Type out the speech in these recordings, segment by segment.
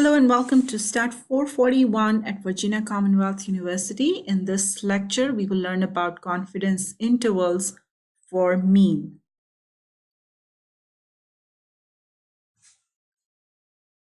Hello and welcome to Stat 441 at Virginia Commonwealth University. In this lecture, we will learn about confidence intervals for mean.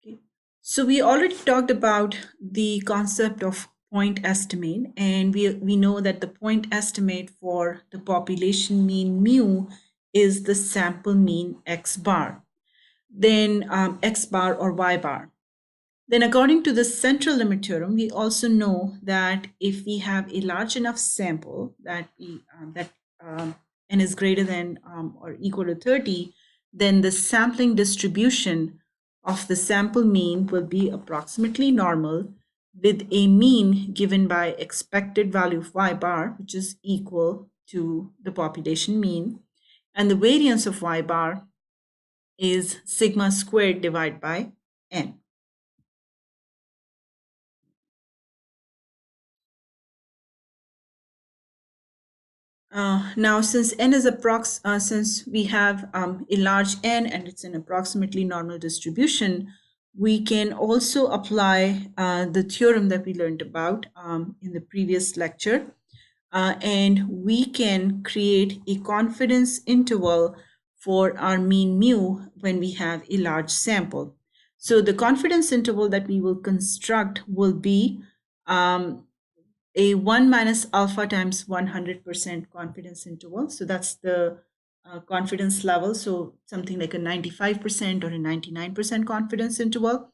Okay. So we already talked about the concept of point estimate, and we know that the point estimate for the population mean mu is the sample mean x bar, then x bar or y bar. Then according to the central limit theorem, we also know that if we have a large enough sample that n is greater than or equal to 30, then the sampling distribution of the sample mean will be approximately normal with a mean given by expected value of y bar, which is equal to the population mean. And the variance of y bar is sigma squared divided by n. Now, since n is since we have a large n and it's an approximately normal distribution, we can also apply the theorem that we learned about in the previous lecture, and we can create a confidence interval for our mean mu when we have a large sample. So the confidence interval that we will construct will be a 1 minus alpha times 100% confidence interval. So that's the confidence level. So something like a 95% or a 99% confidence interval.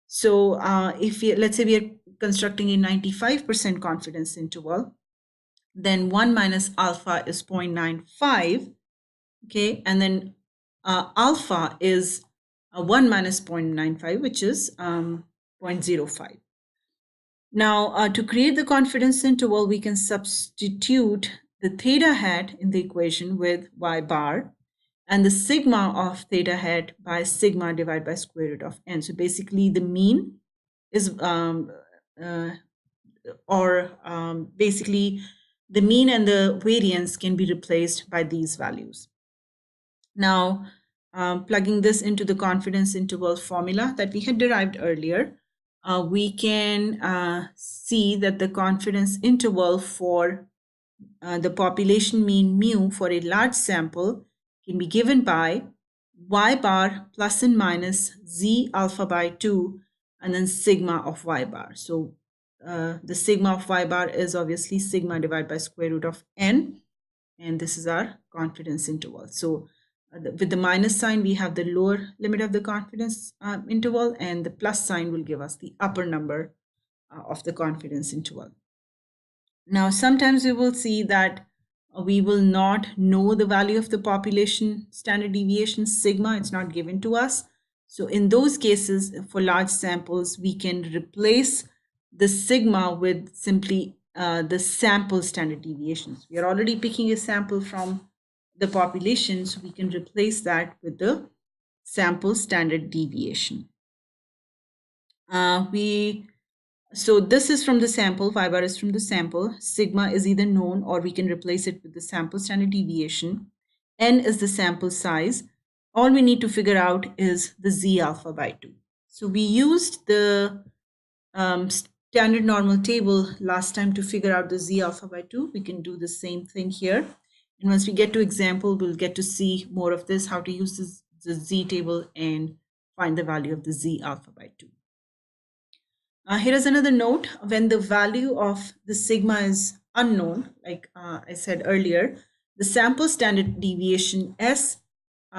So let's say we are constructing a 95% confidence interval, then 1 minus alpha is 0.95. Okay. And then alpha is 1 minus 0.95, which is 0.05. Now, to create the confidence interval, we can substitute the theta hat in the equation with y bar and the sigma of theta hat by sigma divided by square root of n. So basically the mean is, basically the mean and the variance can be replaced by these values. Now, plugging this into the confidence interval formula that we had derived earlier, we can see that the confidence interval for the population mean mu for a large sample can be given by y bar plus and minus z alpha by 2 and then sigma of y bar. So the sigma of y bar is obviously sigma divided by square root of n, and this is our confidence interval. So with the minus sign, we have the lower limit of the confidence interval, and the plus sign will give us the upper number of the confidence interval. Now, sometimes we will see that we will not know the value of the population standard deviation sigma. It's not given to us. So in those cases, for large samples, we can replace the sigma with simply the sample standard deviations. We are already picking a sample from the population, so we can replace that with the sample standard deviation. So this is from the sample, y bar is from the sample, sigma is either known or we can replace it with the sample standard deviation, n is the sample size. All we need to figure out is the z alpha by 2. So we used the standard normal table last time to figure out the z alpha by 2. We can do the same thing here. And once we get to example, we'll get to see more of this, how to use the z table and find the value of the z alpha by 2. Here is another note. When the value of the sigma is unknown, like I said earlier, the sample standard deviation S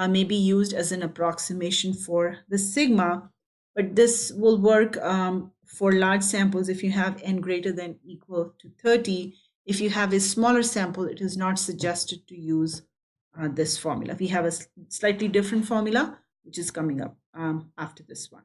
may be used as an approximation for the sigma, but this will work for large samples if you have n greater than equal to 30. If you have a smaller sample, it is not suggested to use this formula. We have a slightly different formula, which is coming up after this one.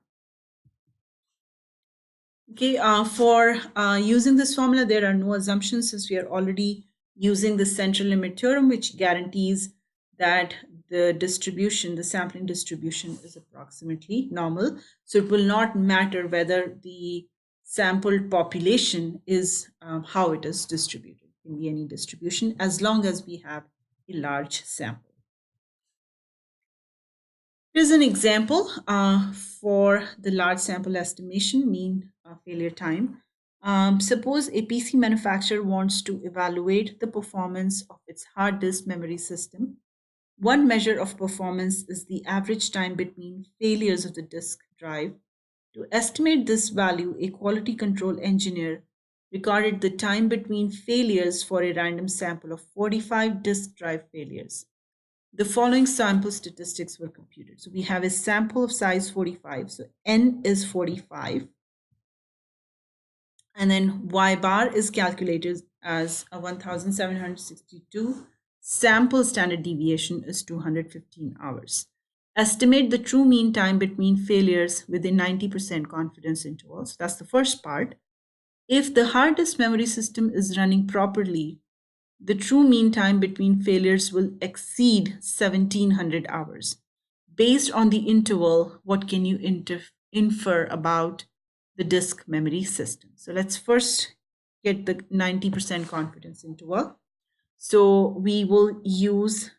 Okay, for using this formula, there are no assumptions since we are already using the central limit theorem, which guarantees that the distribution, the sampling distribution is approximately normal. So it will not matter whether the sampled population is how it is distributed. It can be any distribution as long as we have a large sample. Here's an example for the large sample estimation mean failure time. Suppose a PC manufacturer wants to evaluate the performance of its hard disk memory system. One measure of performance is the average time between failures of the disk drive. To estimate this value, a quality control engineer recorded the time between failures for a random sample of 45 disk drive failures. The following sample statistics were computed. So we have a sample of size 45. So N is 45. And then Y bar is calculated as a 1762. Sample standard deviation is 215 hours. Estimate the true mean time between failures with a 90% confidence interval. So that's the first part. If the hard disk memory system is running properly, the true mean time between failures will exceed 1700 hours. Based on the interval, what can you infer about the disk memory system? So let's first get the 90% confidence interval. So we will use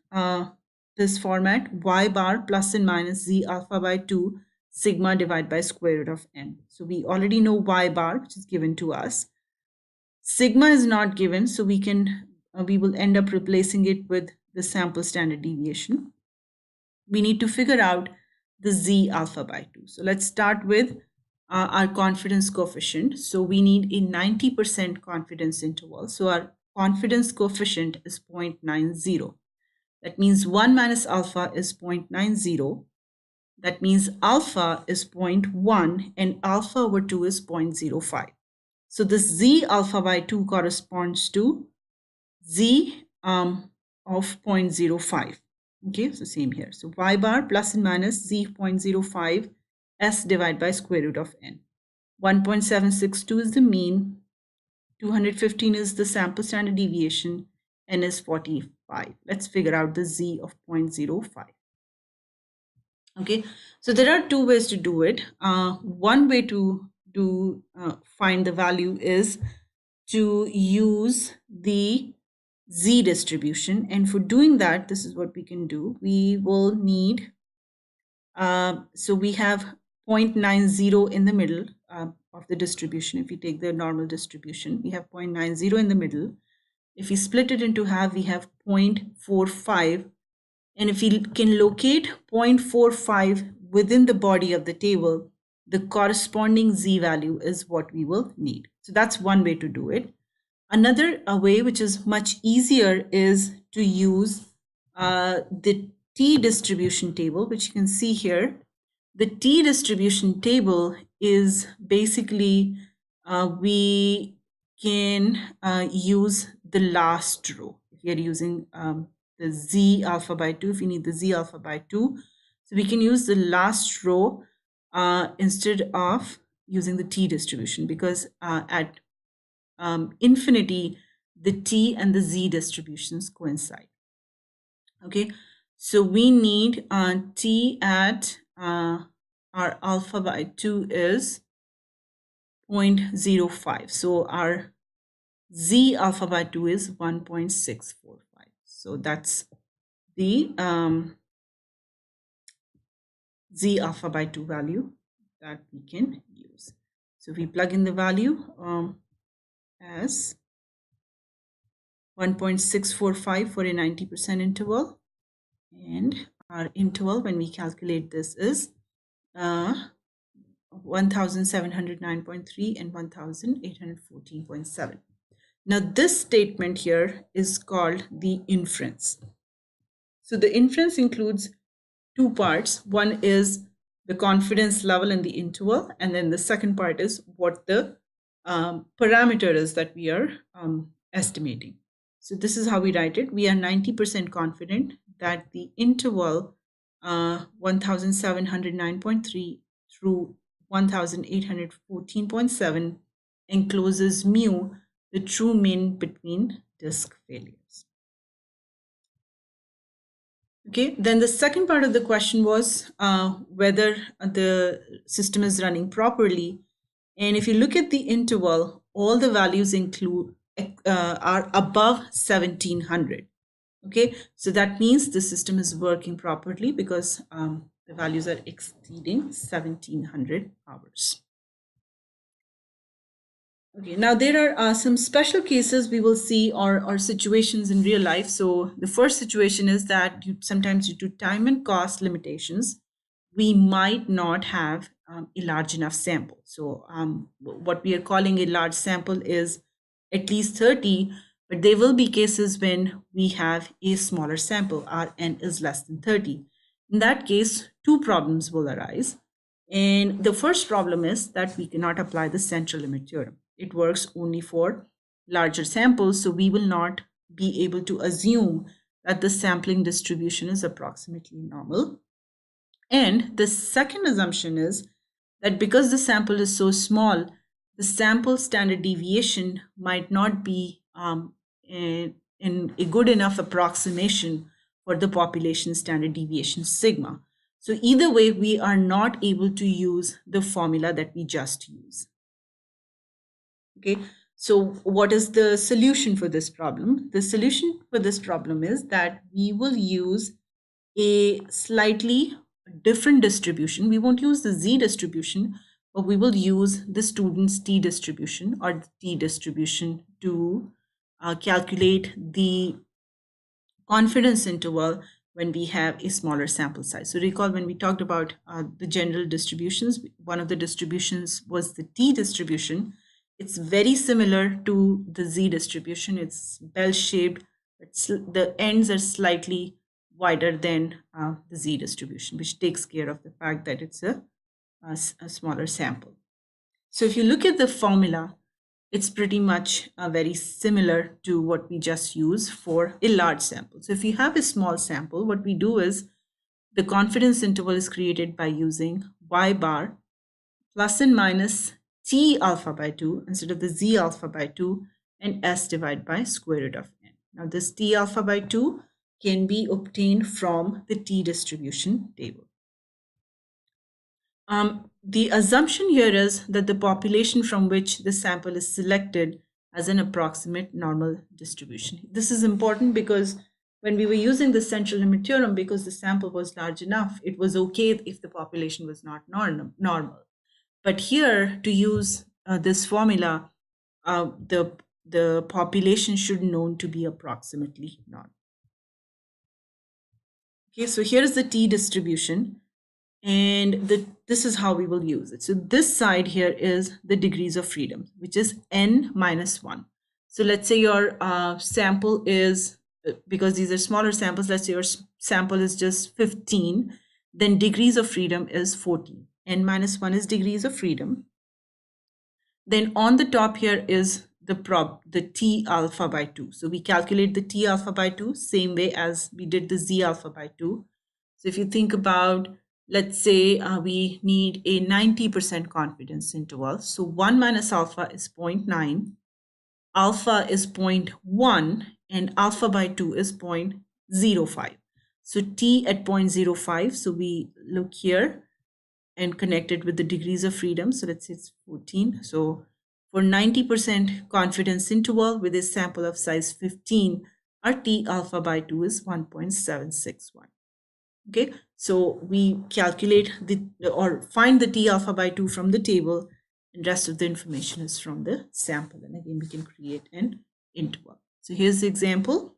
this format, y bar plus and minus z alpha by 2 sigma divided by square root of n. So we already know y bar, which is given to us. Sigma is not given, so we will end up replacing it with the sample standard deviation. We need to figure out the z alpha by 2. So let's start with our confidence coefficient. So we need a 90% confidence interval. So our confidence coefficient is 0.90. That means 1 minus alpha is 0.90. That means alpha is 0.1 and alpha over 2 is 0.05. So this z alpha by 2 corresponds to z of 0.05. Okay, so same here. So y bar plus and minus z 0.05 s divided by square root of n. 1.762 is the mean, 215 is the sample standard deviation, n is 45. Let's figure out the z of 0.05. Okay, so there are two ways to do it. One way to find the value is to use the z distribution, and for doing that, this is what we can do. We will need so we have 0.90 in the middle of the distribution. If we take the normal distribution, we have 0.90 in the middle. If we split it into half, we have 0.45. And if we can locate 0.45 within the body of the table, the corresponding z value is what we will need. So that's one way to do it. Another way, which is much easier, is to use the t distribution table, which you can see here. The t distribution table is basically we can use the last row. If you're using the z alpha by 2, if you need the z alpha by 2, so we can use the last row instead of using the t distribution, because at infinity, the t and the z distributions coincide. Okay, so we need t at our alpha by 2 is 0.05. So our z alpha by 2 is 1.645. So that's the z alpha by 2 value that we can use. So we plug in the value as 1.645 for a 90% interval, and our interval when we calculate this is 1709.3 and 1814.7. Now this statement here is called the inference. So the inference includes two parts. One is the confidence level in the interval, and then the second part is what the parameter is that we are estimating. So this is how we write it. We are 90% confident that the interval 1709.3 through 1814.7 encloses mu, the true mean between disk failures. Okay, then the second part of the question was whether the system is running properly. And if you look at the interval, all the values are above 1700. Okay, so that means the system is working properly because the values are exceeding 1700 hours. Okay, now there are some special cases we will see, or situations in real life. So the first situation is that sometimes due to time and cost limitations, we might not have a large enough sample. So what we are calling a large sample is at least 30, but there will be cases when we have a smaller sample, our n is less than 30. In that case, two problems will arise. And the first problem is that we cannot apply the central limit theorem. It works only for larger samples, so we will not be able to assume that the sampling distribution is approximately normal. And the second assumption is that because the sample is so small, the sample standard deviation might not be in a good enough approximation for the population standard deviation sigma. So either way, we are not able to use the formula that we just used. Okay, so what is the solution for this problem? The solution for this problem is that we will use a slightly different distribution. We won't use the z distribution, but we will use the student's t distribution, or the t distribution, to calculate the confidence interval when we have a smaller sample size. So recall when we talked about the general distributions, one of the distributions was the t distribution. It's very similar to the z distribution. It's bell-shaped. The ends are slightly wider than the z distribution, which takes care of the fact that it's a smaller sample. So if you look at the formula, it's pretty much very similar to what we just use for a large sample. So if you have a small sample, what we do is the confidence interval is created by using y bar plus and minus t alpha by 2 instead of the z alpha by 2, and s divided by square root of n. Now this t alpha by 2 can be obtained from the t distribution table. The assumption here is that the population from which the sample is selected has an approximate normal distribution. This is important because when we were using the central limit theorem, because the sample was large enough, it was okay if the population was not normal. But here, to use this formula, the population should known to be approximately normal. Okay, so here is the t distribution. And this is how we will use it. So this side here is the degrees of freedom, which is n minus 1. So let's say your sample is, because these are smaller samples, let's say your sample is just 15, then degrees of freedom is 14. N minus 1 is degrees of freedom. Then on the top here is the t alpha by 2. So we calculate the t alpha by 2 same way as we did the z alpha by 2. So if you think about, let's say we need a 90% confidence interval. So 1 minus alpha is 0.9, alpha is 0.1, and alpha by 2 is 0.05. So t at 0.05, so we look here and connect it with the degrees of freedom. So let's say it's 14. So for 90% confidence interval with a sample of size 15, our t alpha by 2 is 1.761. Okay, so we calculate or find the t alpha by 2 from the table, and rest of the information is from the sample. And again, we can create an interval. So here's the example.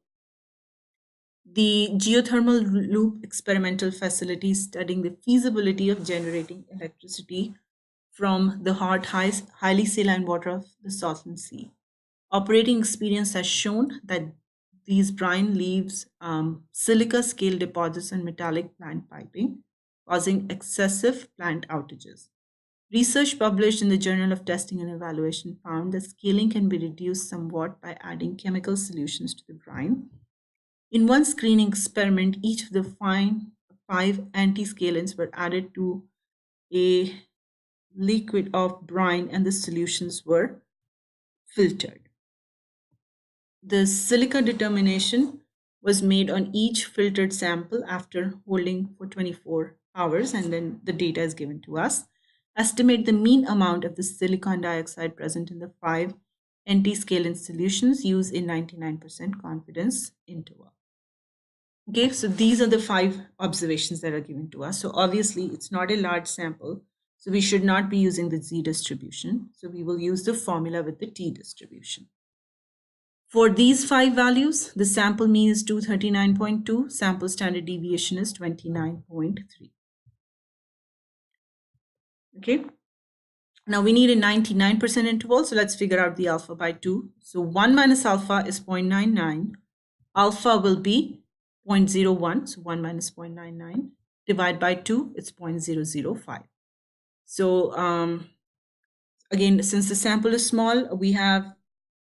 The geothermal loop experimental facility studying the feasibility of generating electricity from the hot, highly saline water of the Salton Sea. Operating experience has shown that these brine leaves silica scale deposits on metallic plant piping, causing excessive plant outages. Research published in the Journal of Testing and Evaluation found that scaling can be reduced somewhat by adding chemical solutions to the brine. In one screening experiment, each of the 5 anti-scalants were added to a liquid of brine, and the solutions were filtered. The silica determination was made on each filtered sample after holding for 24 hours, and then the data is given to us. Estimate the mean amount of the silicon dioxide present in the 5 anti-scalant solutions. Use a 99% confidence interval. Okay, so these are the 5 observations that are given to us. So obviously it's not a large sample, so we should not be using the z distribution. So we will use the formula with the t distribution. For these 5 values, the sample mean is 239.2, sample standard deviation is 29.3. Okay, now we need a 99% interval, so let's figure out the alpha by 2. So 1 minus alpha is 0.99. Alpha will be 0.01, so 1 minus 0.99. Divide by 2, it's 0.005. So again, since the sample is small, we have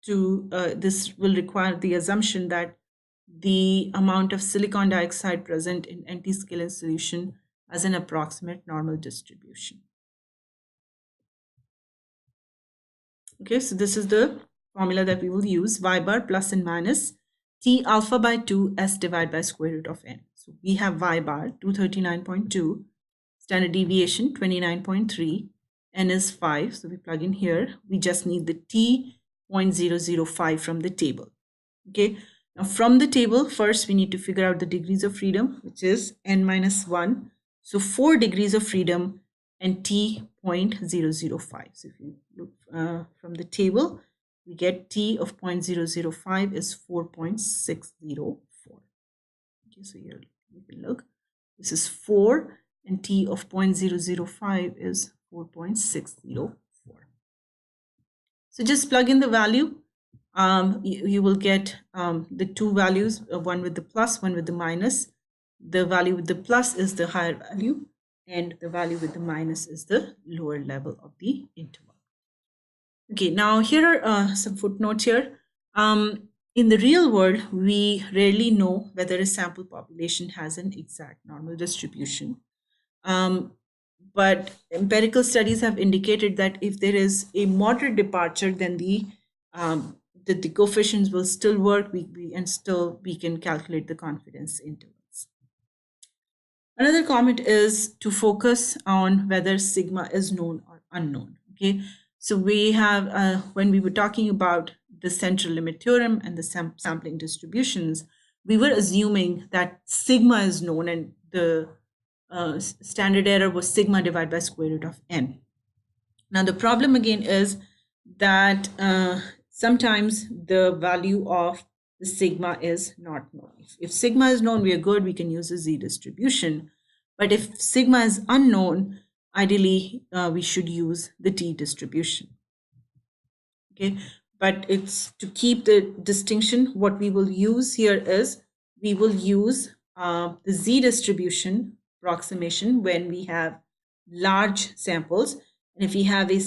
to, this will require the assumption that the amount of silicon dioxide present in anti-scalene solution as an approximate normal distribution. Okay, so this is the formula that we will use, y bar plus and minus t alpha by 2 s divided by square root of n. So we have y bar 239.2, standard deviation 29.3, n is 5, so we plug in here. We just need the t 0.005 from the table. Okay, now from the table, first we need to figure out the degrees of freedom, which is n minus 1. So 4 degrees of freedom and t 0.005. So if you look from the table, we get t of 0.005 is 4.604. Okay, so here you can look. This is 4 and t of 0.005 is 4.604. So just plug in the value. You will get the 2 values, one with the plus, one with the minus. The value with the plus is the higher value, and the value with the minus is the lower level of the interval. Okay, now here are some footnotes here. In the real world, we rarely know whether a sample population has an exact normal distribution. But empirical studies have indicated that if there is a moderate departure, then the coefficients will still work, and still we can calculate the confidence intervals. Another comment is to focus on whether sigma is known or unknown. Okay, so we have, when we were talking about the central limit theorem and the sampling distributions, we were assuming that sigma is known, and the standard error was sigma divided by square root of n. Now the problem again is that sometimes the value of the sigma is not known. If sigma is known, we are good, we can use a z distribution. But if sigma is unknown, ideally we should use the t distribution. Okay, but it's to keep the distinction, what we will use here is we will use the z distribution approximation when we have large samples, and if we have a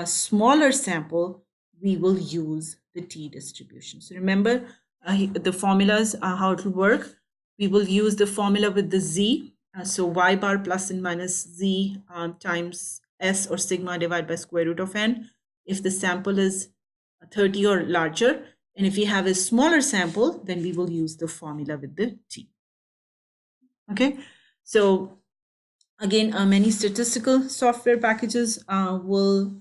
smaller sample, we will use the t distribution. So remember the formulas, how it will work. We will use the formula with the z, so y bar plus and minus z times s or sigma divided by square root of n if the sample is 30 or larger, and if we have a smaller sample, then we will use the formula with the t. Okay, so again, many statistical software packages will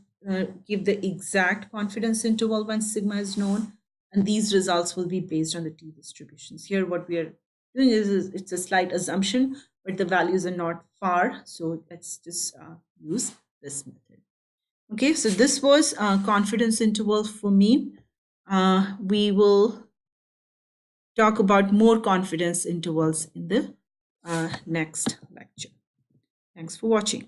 give the exact confidence interval when sigma is known, and these results will be based on the t distributions. Here what we are doing is it's a slight assumption, but the values are not far, so let's just use this method. Okay, so this was confidence interval for mean. We will talk about more confidence intervals in the next lecture. Thanks for watching.